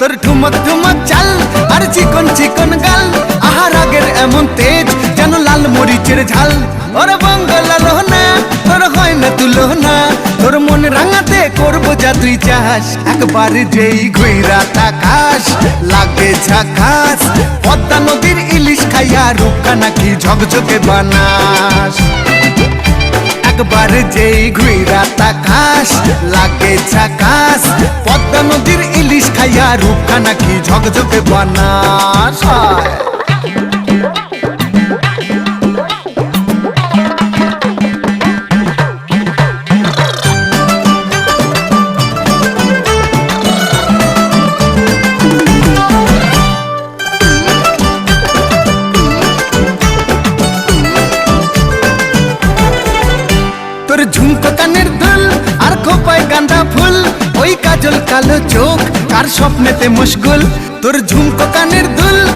তোর ঠুমক ঠুমক চাল আর চিকন চিকন গাল, আহা রাগের এমন তেজ যেন লাল মরিচের ঝাল। ওরে বঙ্গলাল না তোর হয় না তুলনা, তোর মন রাঙাতে করবো যা তুই চাস। একবার যেই ঘুইরা তাকাস লাগে ঝাকাস, পদ্মা নদীর ইলিশ খাইয়া রূপকা নাকি ঝকঝকে বানাস। একবার যেই ঘুইরা তাকাস লাগে ঝাকাস, পদ্মা নদীর ইলিশ খাইয়া রূপকা নাকি ঝকঝকে বানাস। তোর ঝুমকো কানের দুল আর খোপায় গাঁদা ফুল, ওই কাজল কালো চোখ কার স্বপ্নেতে মুশগুল। তোর ঝুমকো কানের দুল